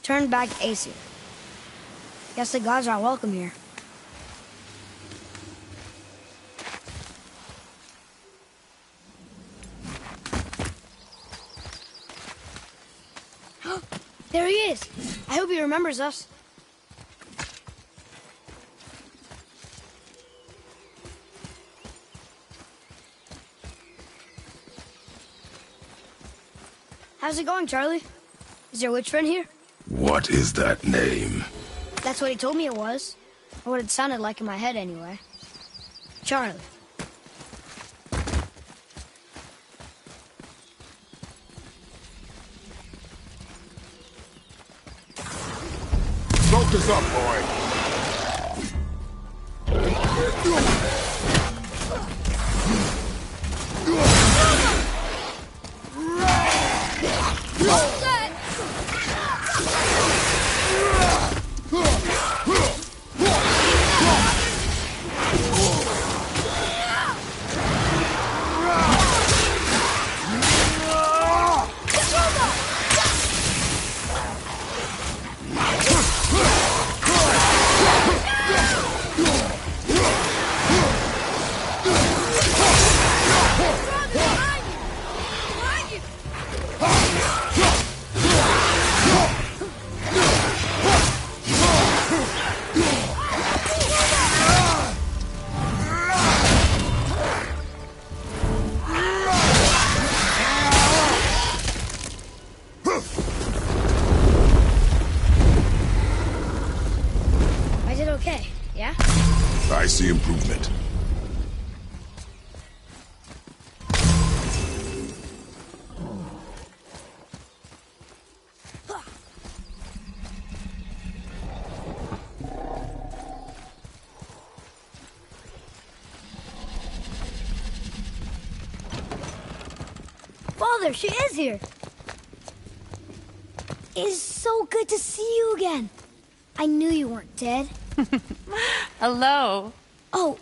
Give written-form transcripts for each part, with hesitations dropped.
turned back Aesir. Guess the gods aren't welcome here. There he is! I hope he remembers us. How's it going, Charlie? Is your witch friend here? What is that name? That's what he told me it was. Or what it sounded like in my head, anyway. Charlie. Focus up, boy! Okay, yeah? I see improvement. Father, she is here! It's so good to see you again. I knew you weren't dead. Hello. Oh,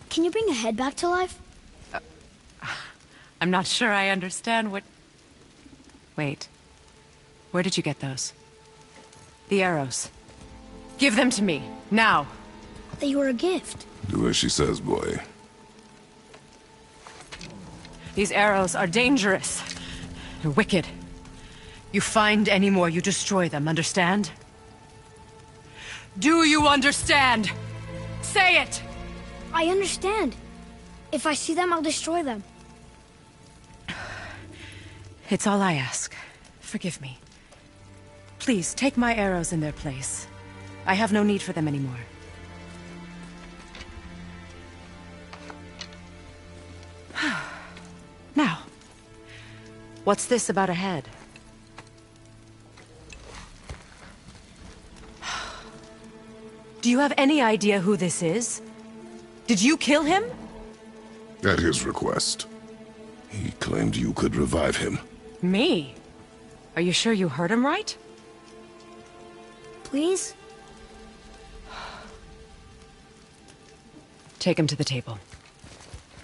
can you bring a head back to life? I'm not sure I understand what... Wait. Where did you get those? The arrows. Give them to me, now. They were a gift. Do as she says, boy. These arrows are dangerous. They're wicked. You find any more, you destroy them, understand? Do you understand? Say it! I understand. If I see them, I'll destroy them. It's all I ask. Forgive me. Please, take my arrows in their place. I have no need for them anymore. Now, what's this about a head? Do you have any idea who this is? Did you kill him? At his request. He claimed you could revive him. Me? Are you sure you heard him right? Please? Take him to the table.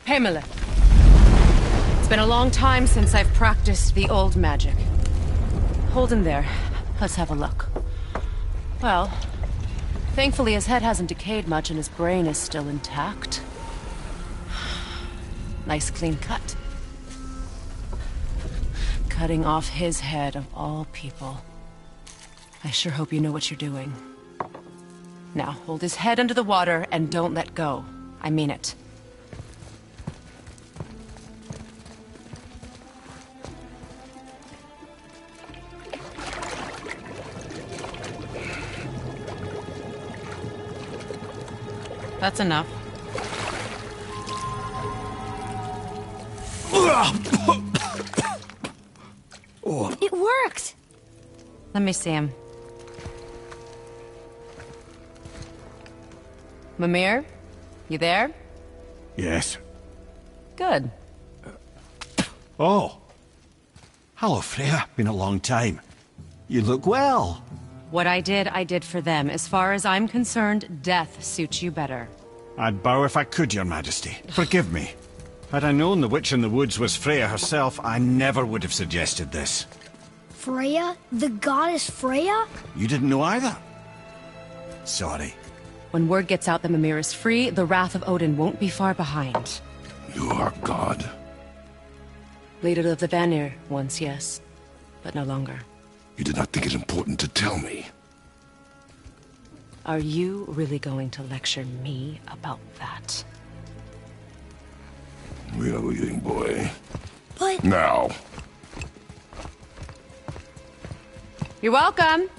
Pamela. It's been a long time since I've practiced the old magic. Hold him there. Let's have a look. Well, thankfully his head hasn't decayed much and his brain is still intact. Nice clean cut. Cutting off his head of all people. I sure hope you know what you're doing. Now, hold his head under the water and don't let go. I mean it. That's enough. It worked! Let me see him. Mimir? You there? Yes. Good. Oh. Hello, Freya. Been a long time. You look well. What I did for them. As far as I'm concerned, death suits you better. I'd bow if I could, Your Majesty. Forgive me. Had I known the Witch in the Woods was Freya herself, I never would have suggested this. Freya? The goddess Freya? You didn't know either? Sorry. When word gets out that Mimir is free, the wrath of Odin won't be far behind. You are God. Leader of the Vanir, once yes, but no longer. You did not think it important to tell me. Are you really going to lecture me about that? We are leaving, boy. But... Now. You're welcome.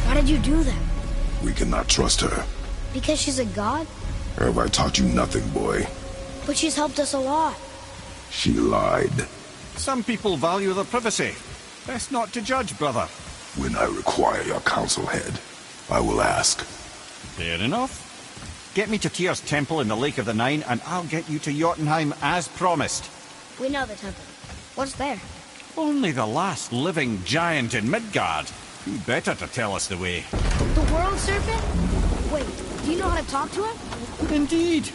Why did you do that? We cannot trust her. Because she's a god? Have I taught you nothing, boy? But she's helped us a lot. She lied. Some people value their privacy. Best not to judge, brother. When I require your council head, I will ask. Fair enough. Get me to Tyr's temple in the Lake of the Nine, and I'll get you to Jotunheim as promised. We know the temple. What's there? Only the last living giant in Midgard. Who better to tell us the way? The world serpent? Wait, do you know how to talk to him? Indeed.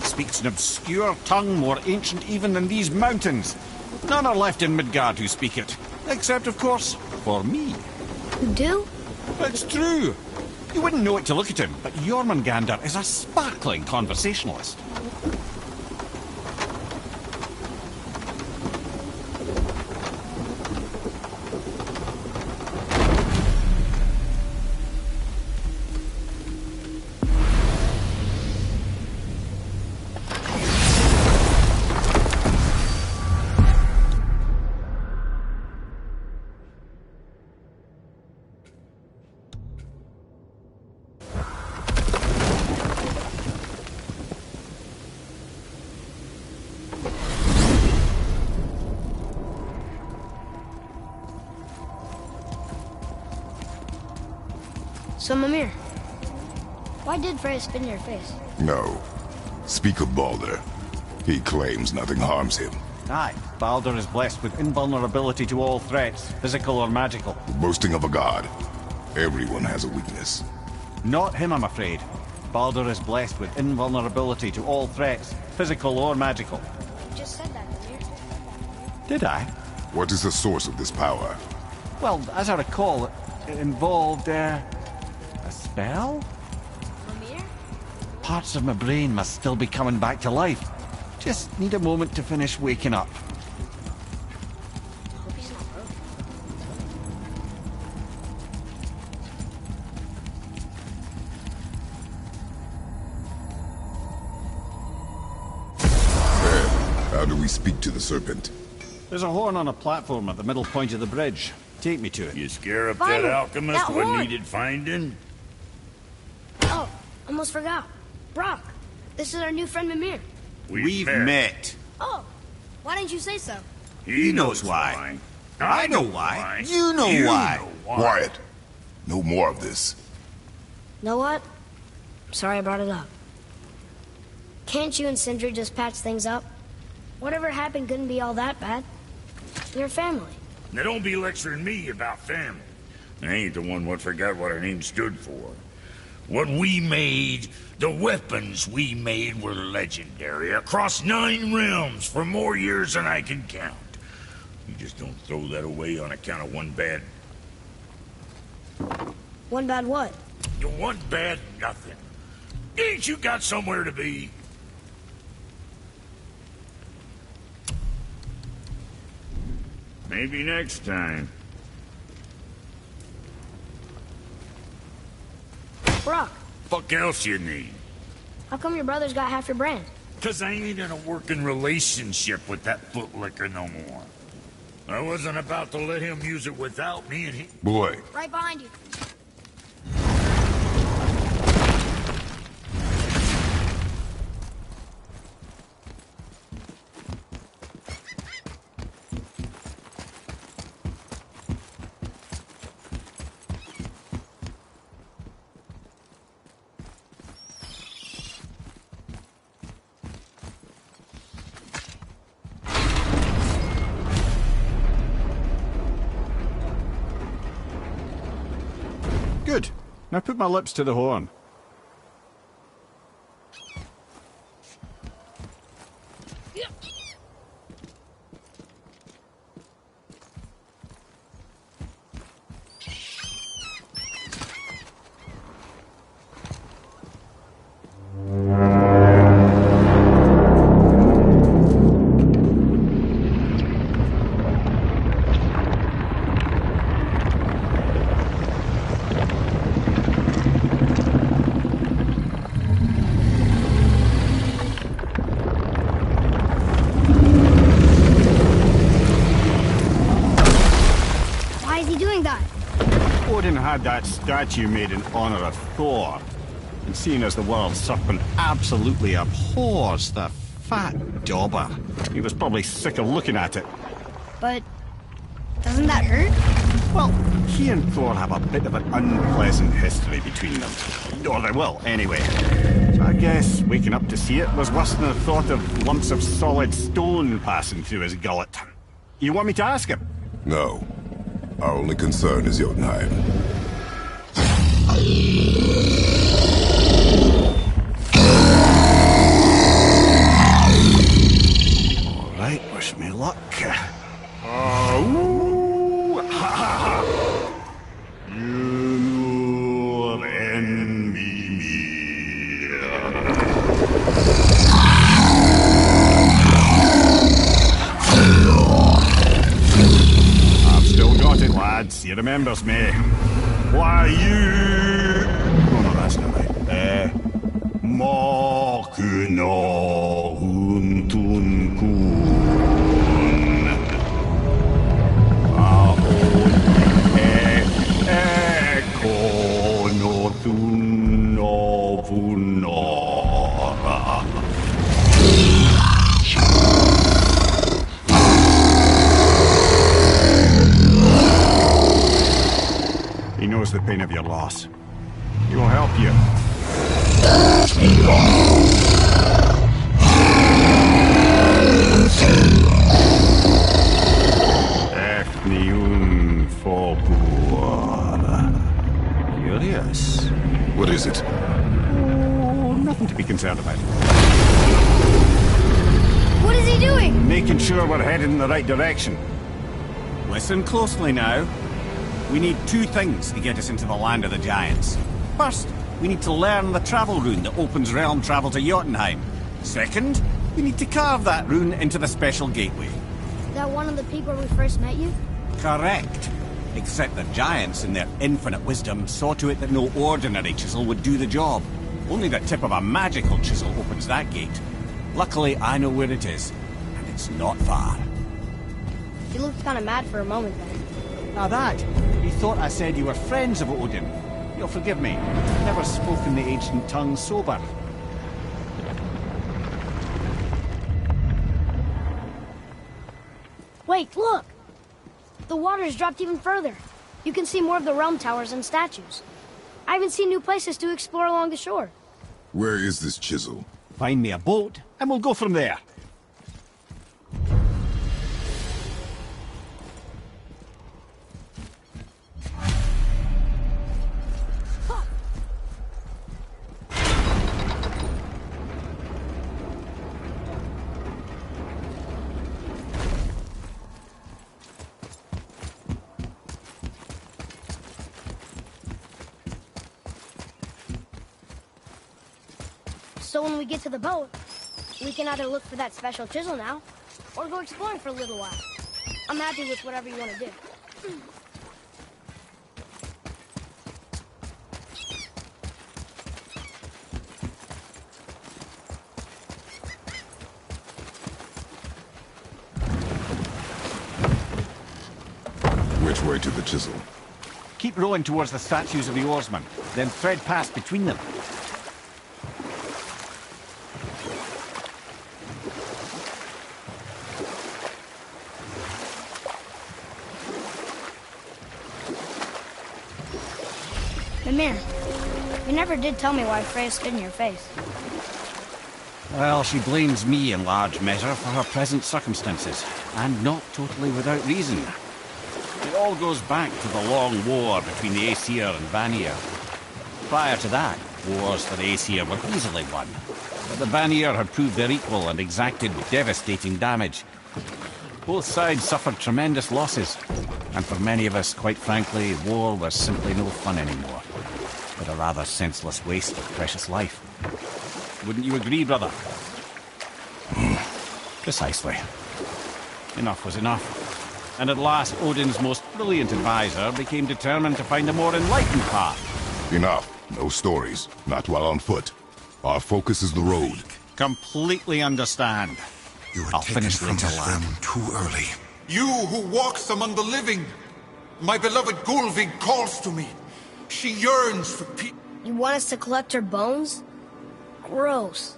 Speaks an obscure tongue more ancient even than these mountains. None are left in Midgard who speak it. Except, of course, for me. You do? It's true. You wouldn't know it to look at him, but Jormungandr is a sparkling conversationalist. So, Mimir, why did Freya spit in your face? No. Speak of Baldur. He claims nothing harms him. Aye, Baldur is blessed with invulnerability to all threats, physical or magical. The boasting of a god. Everyone has a weakness. Not him, I'm afraid. Baldur is blessed with invulnerability to all threats, physical or magical. You just said that, Mimir. Did I? What is the source of this power? Well, as I recall, it involved, a spell? Mimir? Parts of my brain must still be coming back to life. Just need a moment to finish waking up. Hope he's not broken. How do we speak to the serpent? There's a horn on a platform at the middle point of the bridge. Take me to it. You scare up Find that him. alchemist That what horn. needed finding? Oh, almost forgot. Brock, this is our new friend Mimir. We've met. Oh, why didn't you say so? He knows why. I know why. You know why. Quiet. No more of this. Know what? Sorry I brought it up. Can't you and Sindri just patch things up? Whatever happened couldn't be all that bad. You're family. Now don't be lecturing me about family. I ain't the one what forgot what our name stood for. What we made, the weapons we made were legendary across 9 realms for more years than I can count. You just don't throw that away on account of one bad... One bad what? One bad nothing. Ain't you got somewhere to be? Maybe next time. Brock, Fuck else you need? how come your brother's got half your brand? 'Cause I ain't in a working relationship with that footlicker no more. I wasn't about to let him use it without me, and he... Boy, Right behind you. Good. Now put my lips to the horn. had that statue made in honor of Thor. And seeing as the world serpent absolutely abhors the fat dauber, he was probably sick of looking at it. But doesn't that hurt? Well, he and Thor have a bit of an unpleasant history between them. Or they will, anyway. So I guess waking up to see it was worse than the thought of lumps of solid stone passing through his gullet. You want me to ask him? No. Our only concern is Jotunheim. All right, wish me luck. Ooh, ha, ha, ha. You envy me. I've still got it, lads. He remembers me. Why you? Oh no, that's not right. Makuna huntun kun. Aon ekonothun ovunora. He knows the pain of your loss. He will help you. Efniun Fobur. Curious. What is it? Oh, nothing to be concerned about. What is he doing? Making sure we're headed in the right direction. Listen closely now. We need two things to get us into the land of the giants. First, we need to learn the travel rune that opens realm travel to Jotunheim. Second, we need to carve that rune into the special gateway. Is that one of the people we first met you? Correct. Except the giants, in their infinite wisdom, saw to it that no ordinary chisel would do the job. Only the tip of a magical chisel opens that gate. Luckily, I know where it is, and it's not far. You looked kind of mad for a moment then. Now that, you thought I said you were friends of Odin. You'll forgive me. I've never spoken the ancient tongue sober. Wait, look! The water's dropped even further. You can see more of the realm towers and statues. I even see new places to explore along the shore. Where is this chisel? Find me a boat, and we'll go from there. So when we get to the boat, we can either look for that special chisel now, or go exploring for a little while. I'm happy with whatever you want to do. Which way to the chisel? Keep rowing towards the statues of the oarsmen, then thread past between them. Mimir, you never did tell me why Freya spit in your face. Well, she blames me in large measure for her present circumstances, and not totally without reason. It all goes back to the long war between the Aesir and Vanir. Prior to that, wars for the Aesir were easily won, but the Vanir had proved their equal and exacted devastating damage. Both sides suffered tremendous losses, and for many of us, quite frankly, war was simply no fun anymore, but a rather senseless waste of precious life. Wouldn't you agree, brother? Precisely. Enough was enough. And at last, Odin's most brilliant advisor became determined to find a more enlightened path. Enough. No stories. Not while on foot. Our focus is the road. Completely understand. You were I'll taken finish from later, this lad. realm too early. You who walks among the living! My beloved Gulvig calls to me. She yearns for peace. You want us to collect her bones? Gross.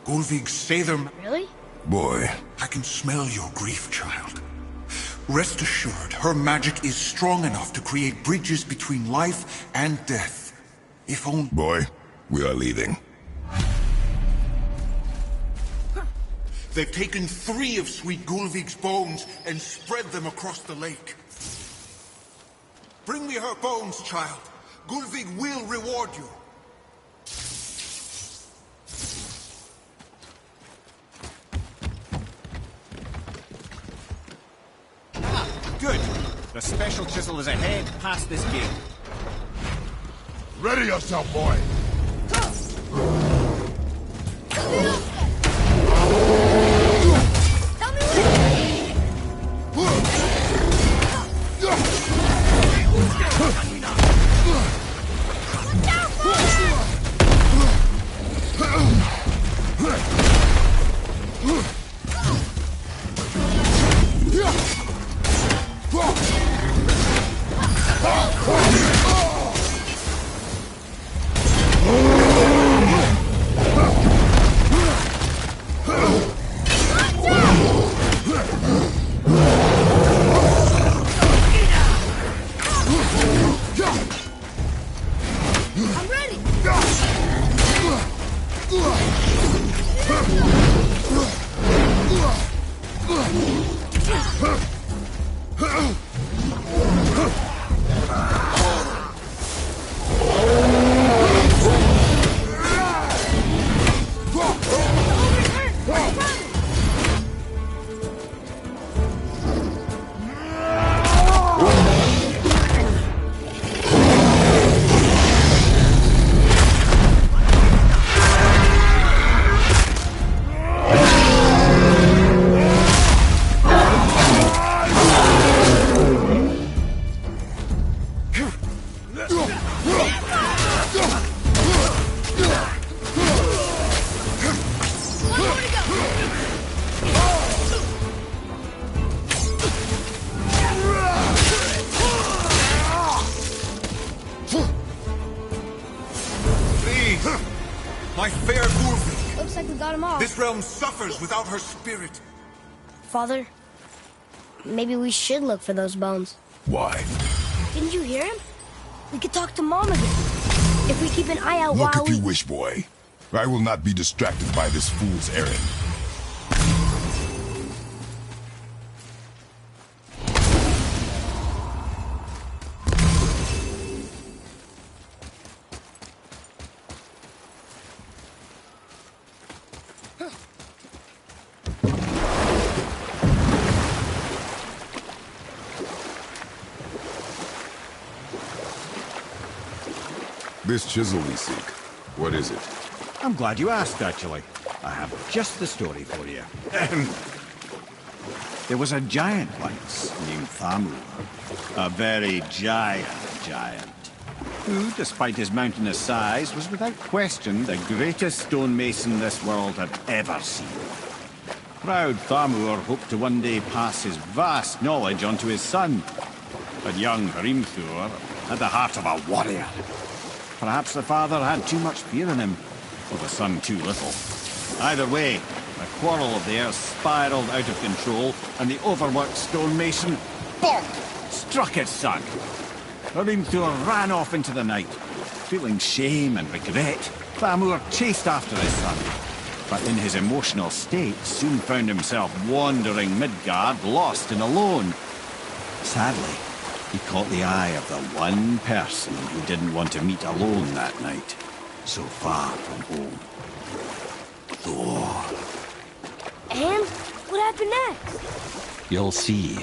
Gulvig, say them. Really? Boy, I can smell your grief, child. Rest assured, her magic is strong enough to create bridges between life and death. If only... boy, we are leaving. They've taken 3 of Sweet Gulvig's bones and spread them across the lake. Bring me her bones, child. Gulvig will reward you. Good. The special chisel is ahead past this gate. Ready yourself, boy! My fair Gulvig. Looks like we got him off. This realm suffers without her spirit. Father, maybe we should look for those bones. Why? Didn't you hear him? We could talk to Mom again. If we keep an eye out Look while if you wish, boy. I will not be distracted by this fool's errand. This chisel we seek, what is it? I'm glad you asked, actually. I have just the story for you. There was a giant once named Thamur. A very giant, who, despite his mountainous size, was without question the greatest stonemason this world had ever seen. Proud Thamur hoped to one day pass his vast knowledge on to his son. But young Hrimthur had the heart of a warrior. Perhaps the father had too much fear in him, or the son too little. Either way, the quarrel of theirs spiraled out of control, and the overworked stonemason, bonk, struck his son. Hrimthur ran off into the night. Feeling shame and regret, Thamur chased after his son, but in his emotional state soon found himself wandering Midgard, lost and alone. Sadly, he caught the eye of the one person who didn't want to meet alone that night, so far from home. Thor. And what happened next? You'll see.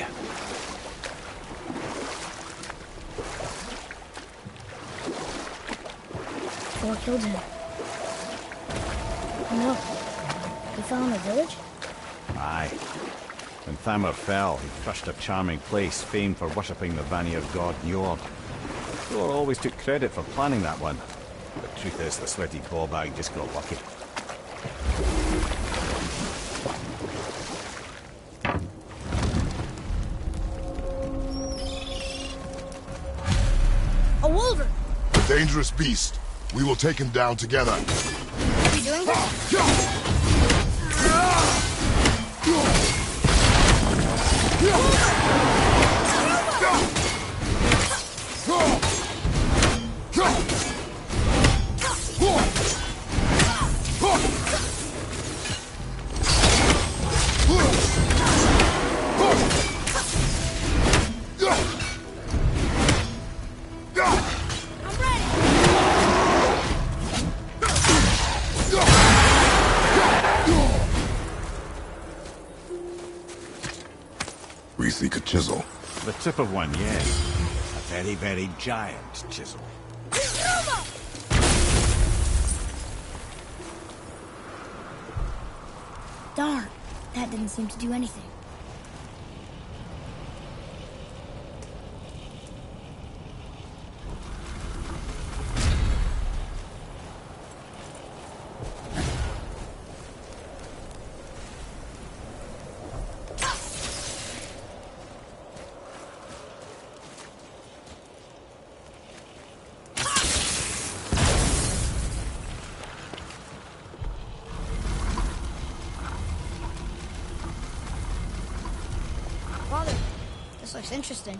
Thor killed him. No. He fell in the village? Aye. When Thamur fell, he crushed a charming place famed for worshipping the Vanir god Njord. Thor always took credit for planning that one. The truth is, the sweaty ballbag just got lucky. A wolverine! dangerous beast. We will take him down together. Are we doing this? We seek a chisel. The tip of one, yes. A very, very giant chisel. Darn, that didn't seem to do anything. Father, this looks interesting.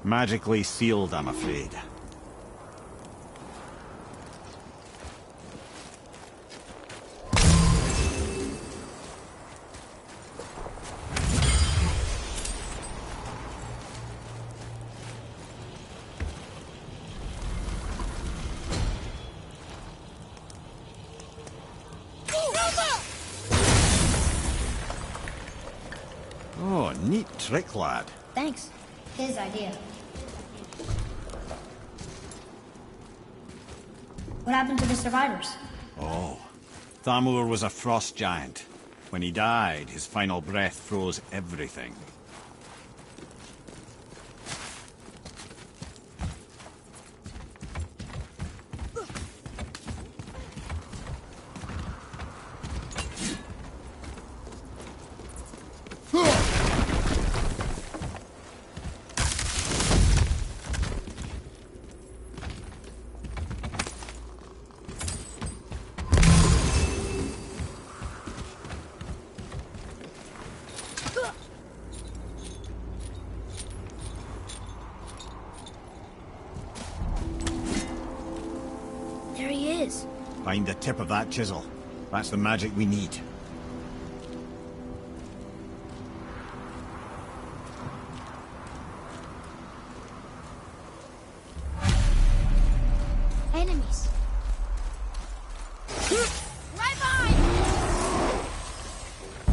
Magically sealed, I'm afraid. Oh, neat trick, lad. Thanks. His idea. What happened to the survivors? Oh, Thamur was a frost giant. When he died, his final breath froze everything. There he is. Find the tip of that chisel. That's the magic we need. Enemies. Right behind!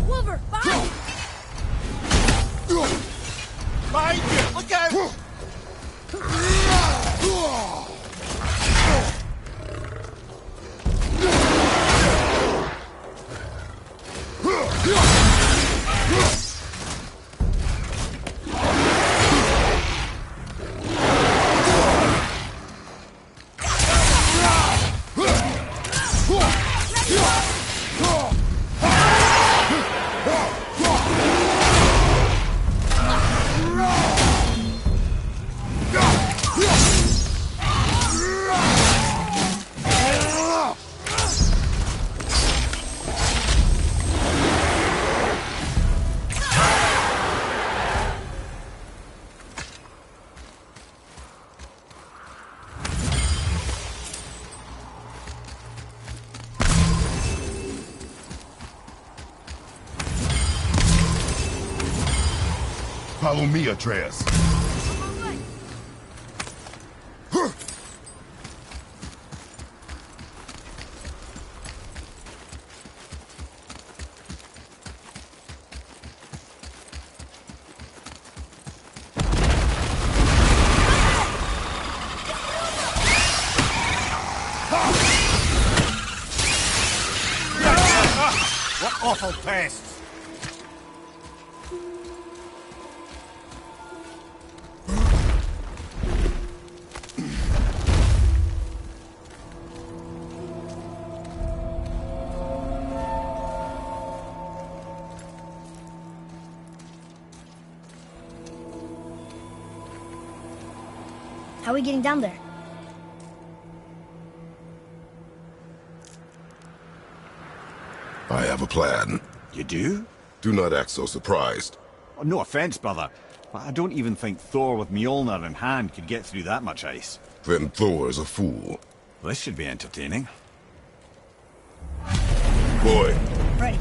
Wolver, behind! Behind you! Look out! Follow me, Atreus. What awful pests! How are we getting down there? I have a plan. You do? Do not act so surprised. Oh, no offense, brother, but I don't even think Thor with Mjolnir in hand could get through that much ice. Then Thor is a fool. This should be entertaining. Boy. Ready.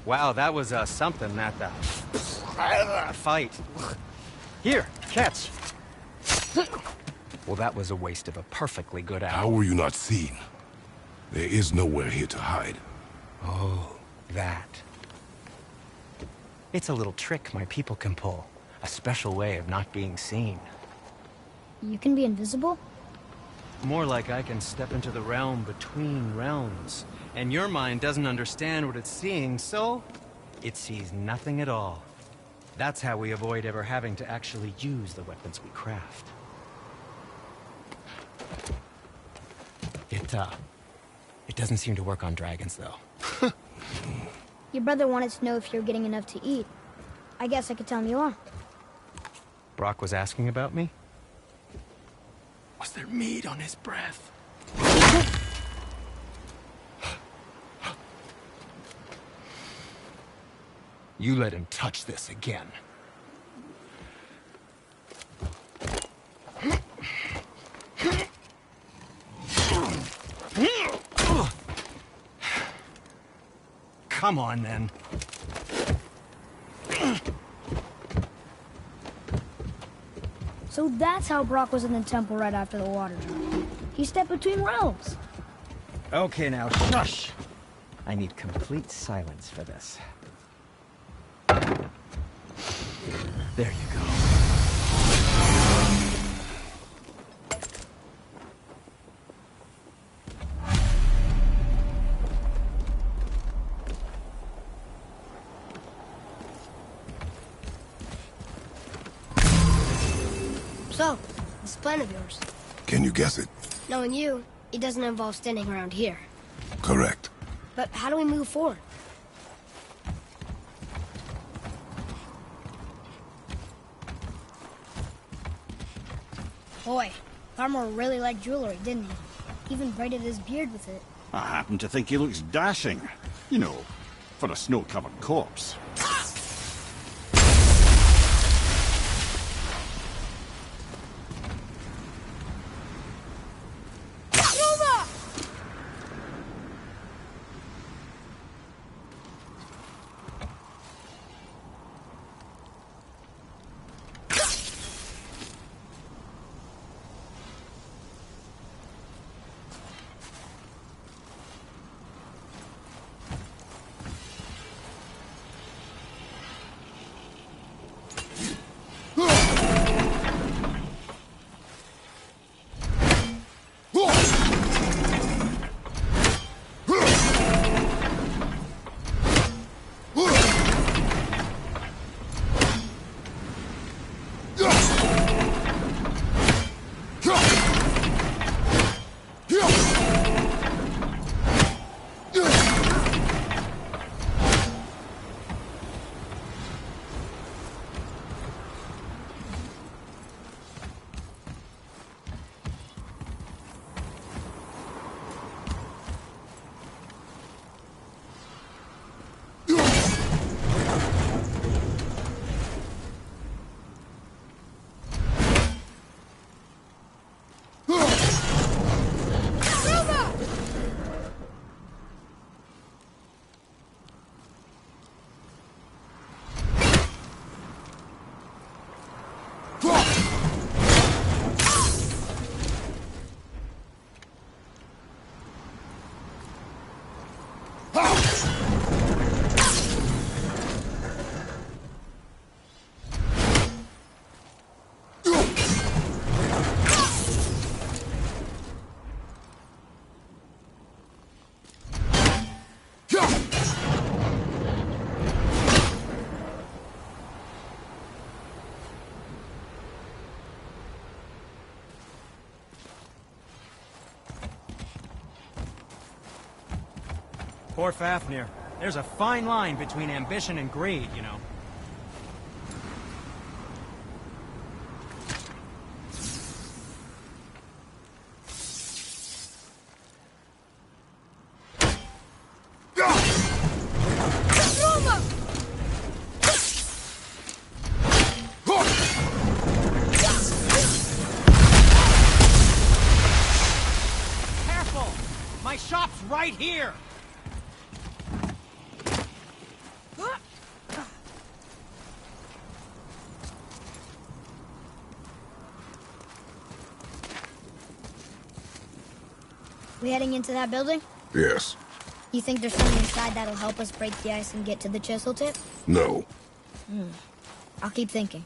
Wow, that was something at the fight. Here, catch. Well, that was a waste of a perfectly good hour. How were you not seen? There is nowhere here to hide. Oh, that. It's a little trick my people can pull. A special way of not being seen. You can be invisible? More like I can step into the realm between realms. And your mind doesn't understand what it's seeing, so it sees nothing at all. That's how we avoid ever having to actually use the weapons we craft. It doesn't seem to work on dragons, though. Your brother wanted to know if you're getting enough to eat. I guess I could tell him you are. Brock was asking about me? Was there meat on his breath? You let him touch this again. Come on, then. So that's how Brock was in the temple right after the water drop. He stepped between realms. Okay, now, shush! I need complete silence for this. There you go. So, this plan of yours. Can you guess it? Knowing you, it doesn't involve standing around here. Correct. But how do we move forward? Boy, Farmer really liked jewelry, didn't he? Even braided his beard with it. I happen to think he looks dashing. You know, for a snow-covered corpse. Poor Fafnir. There's a fine line between ambition and greed, you know. Careful! My shop's right here! We heading into that building? Yes. You think there's something inside that'll help us break the ice and get to the chisel tip? No. I'll keep thinking.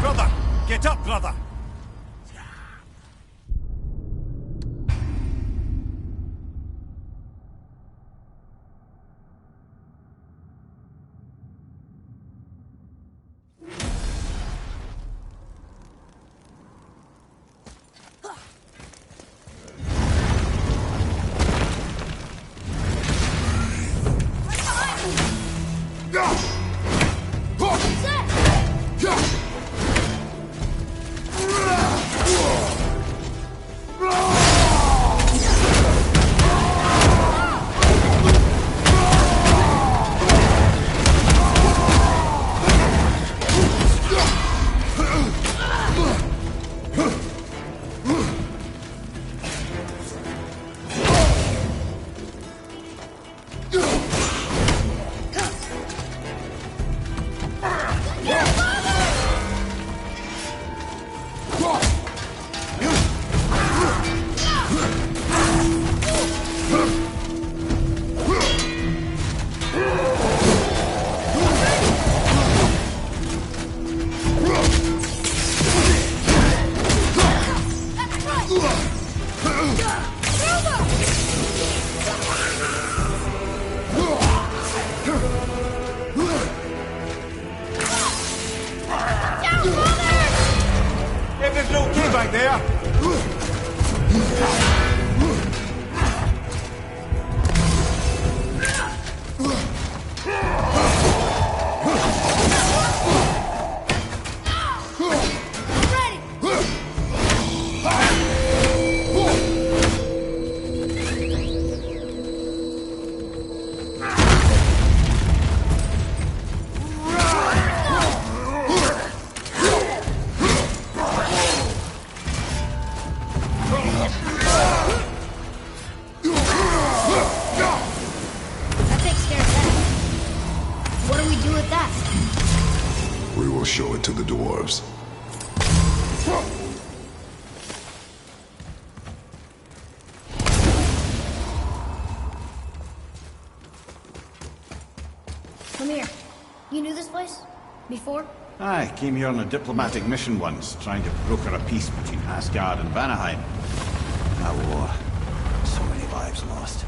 Brother! Get up, brother! Everything's okay back there. That takes care of that. What do we do with that? We will show it to the dwarves. Come here. You knew this place? Before? I came here on a diplomatic mission once, trying to broker a peace between Asgard and Vanaheim. That war. So many lives lost.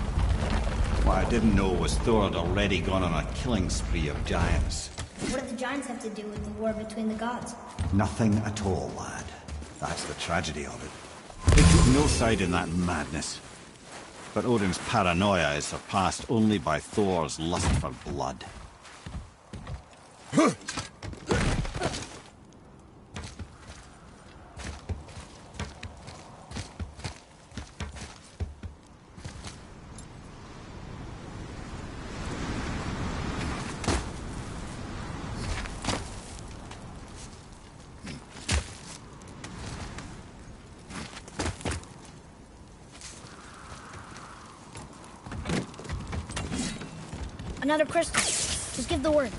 What I didn't know was Thor had already gone on a killing spree of giants. What do the giants have to do with the war between the gods? Nothing at all, lad. That's the tragedy of it. They took no side in that madness. But Odin's paranoia is surpassed only by Thor's lust for blood. Another crystal. Just give the word.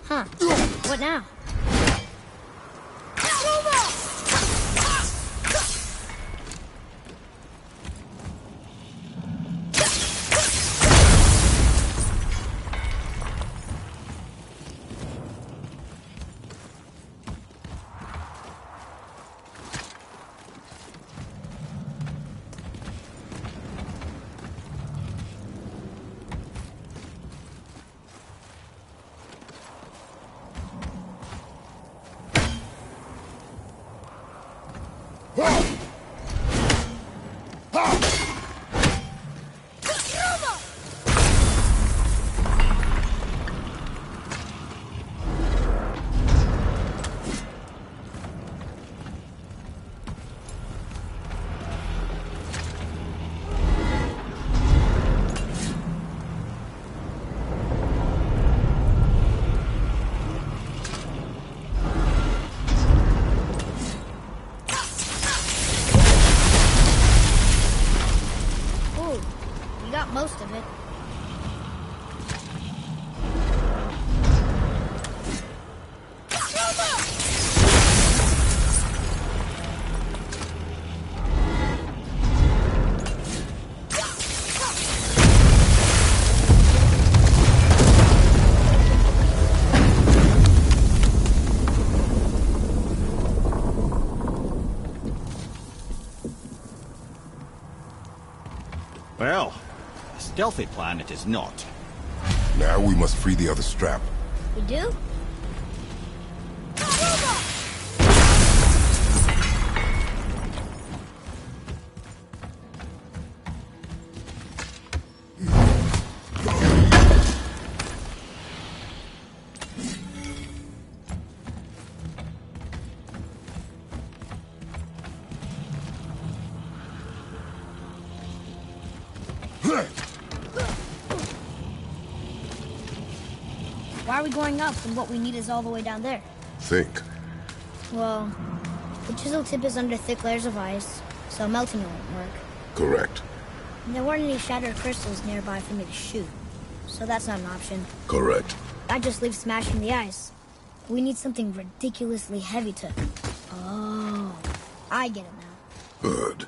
Huh. What now? Most of it. Well, a stealthy plan it is not. Now we must free the other strap. We do? Why are we going up when what we need is all the way down there? Think. Well, the chisel tip is under thick layers of ice, so melting it won't work. Correct. And there weren't any shattered crystals nearby for me to shoot, so that's not an option. Correct. That just leaves smashing the ice. We need something ridiculously heavy to... Oh, I get it now. Good.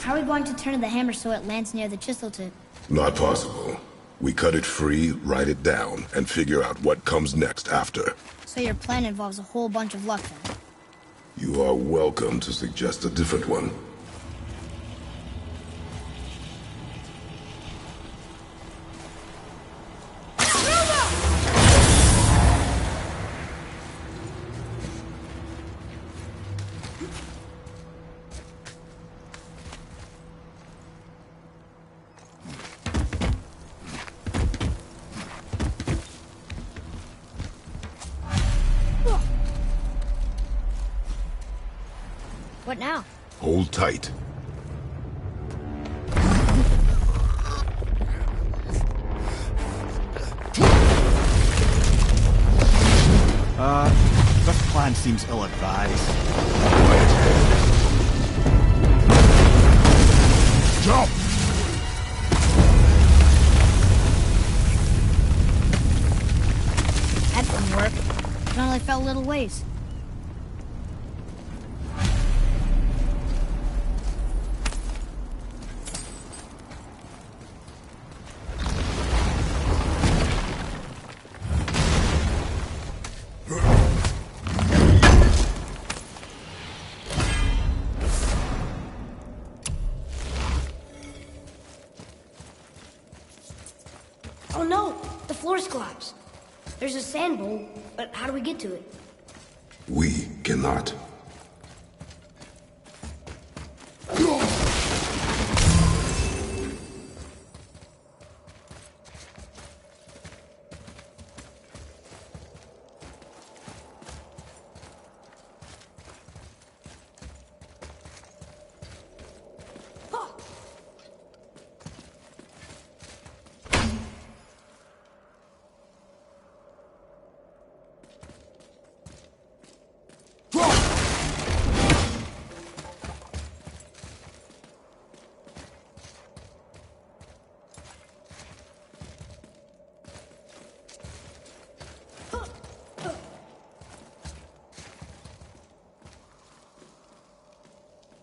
How are we going to turn the hammer so it lands near the chisel tip? Not possible. We cut it free, write it down, and figure out what comes next after. So your plan involves a whole bunch of luck then? You are welcome to suggest a different one. What now? Hold tight. This plan seems ill-advised. Jump! That didn't work. It only fell a little ways. Cyclops. There's a sand bowl, but how do we get to it? We cannot.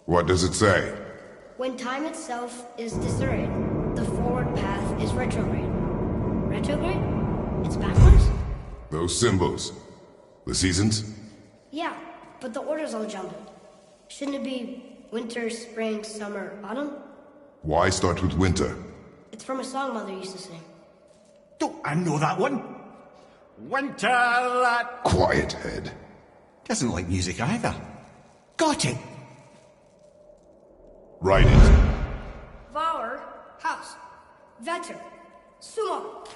What does it say? When time itself is disarrayed, the forward path is retrograde. Retrograde? It's backwards? Those symbols. The seasons? Yeah, but the order's all jumbled. Shouldn't it be winter, spring, summer, autumn? Why start with winter? It's from a song Mother used to sing. Don't I know that one? Winter, lad. Quiet, head. Doesn't like music either. Got it. Write it. Vauer, House, Vetter, Sumo.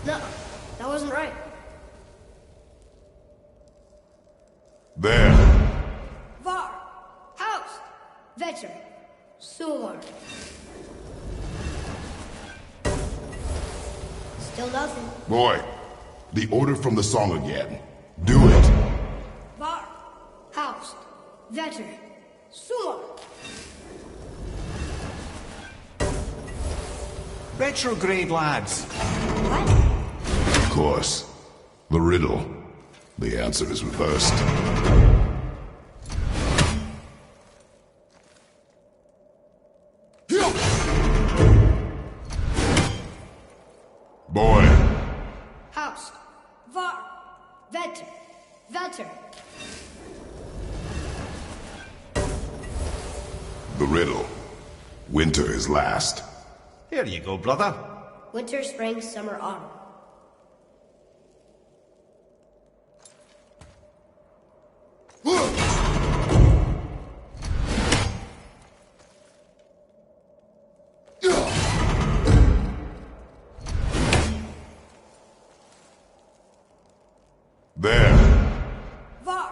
No, that wasn't right. There. Var, House, Vetter, Sumo. Still nothing. Boy, the order from the song again. Do it. Var, House, Vetter, Sumo. Retrograde, lads. What? Of course. The riddle. The answer is reversed. Boy. House, Var, Vetter, Vetter. The riddle. Winter is last. Here you go, brother. Winter, spring, summer, autumn. There. Var,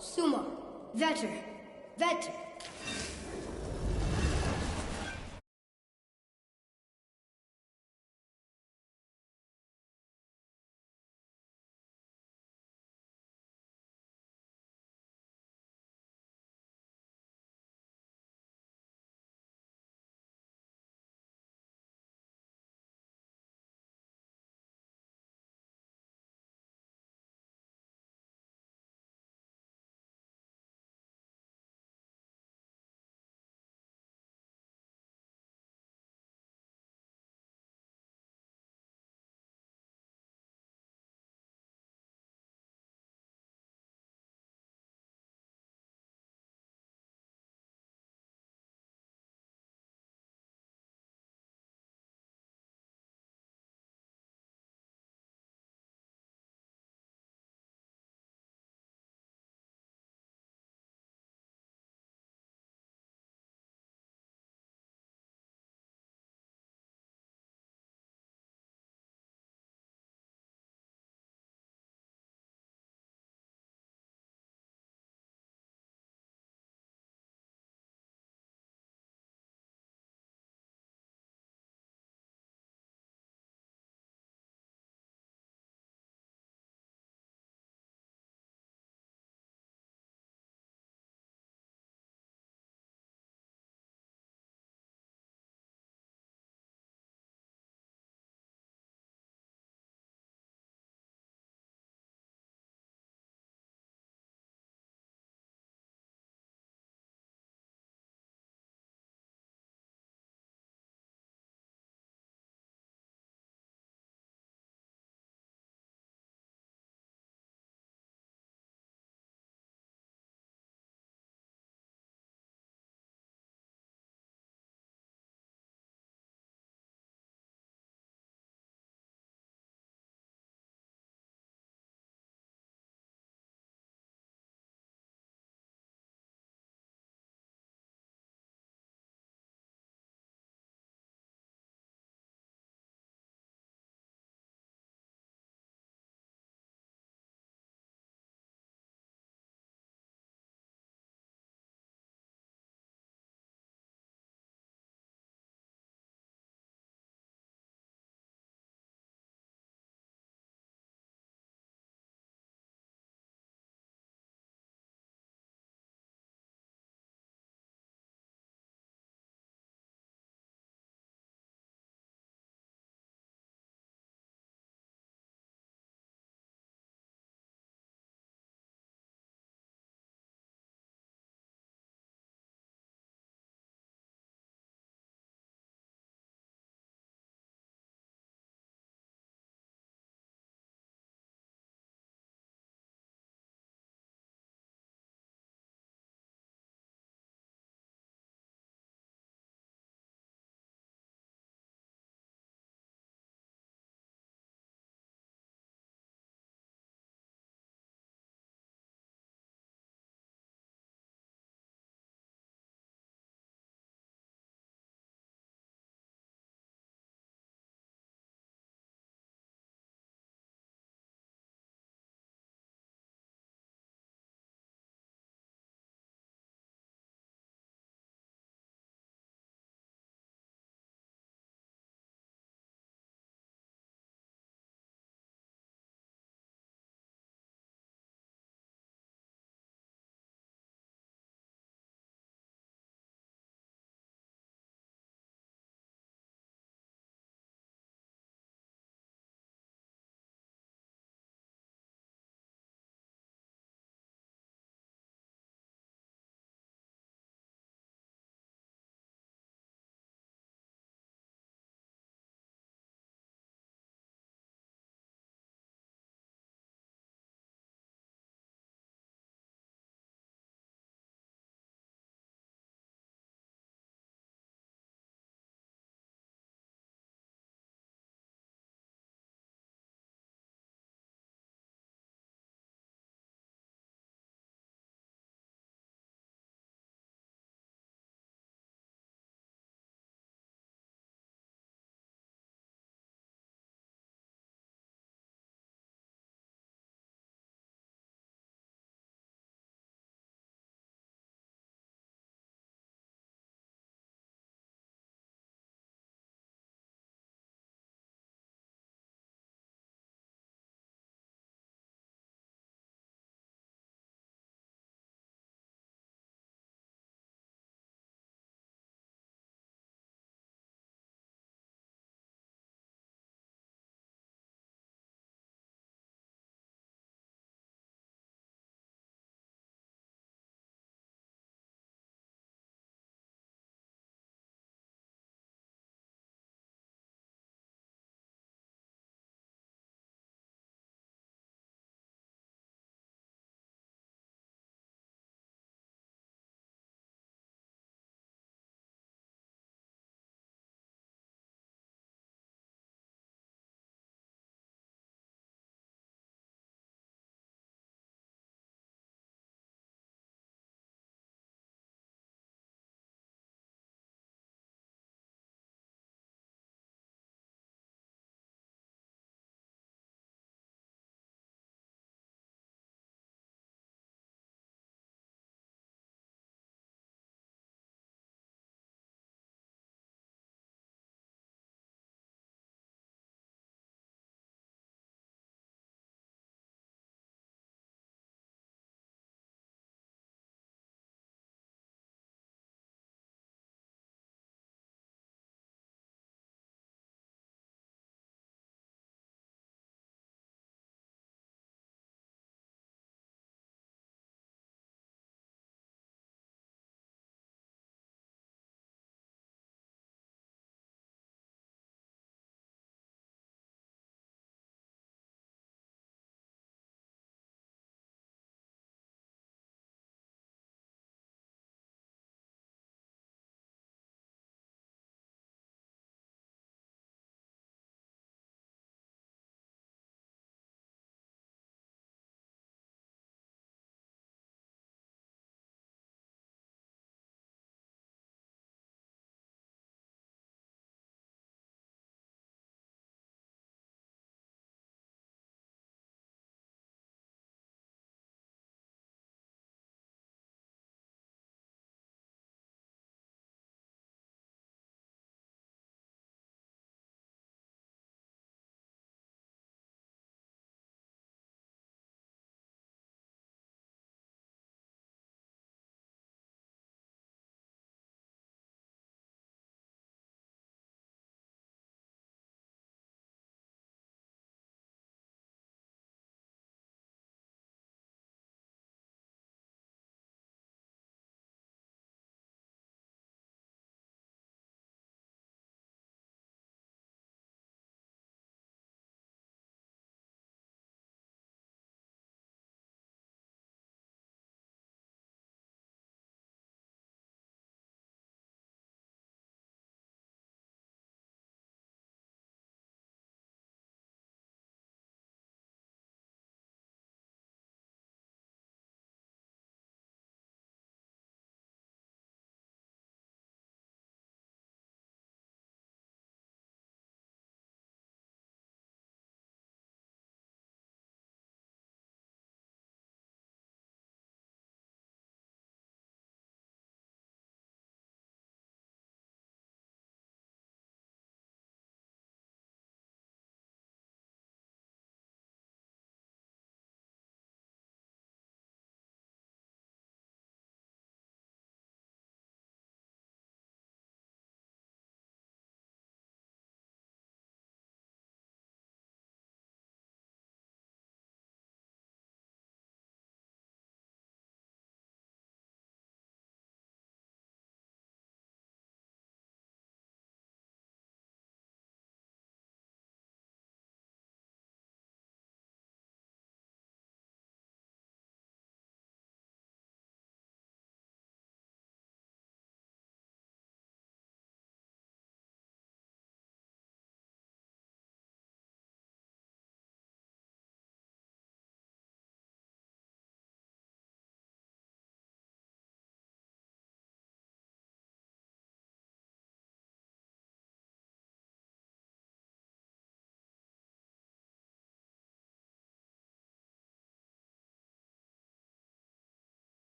Sumo, Vetter,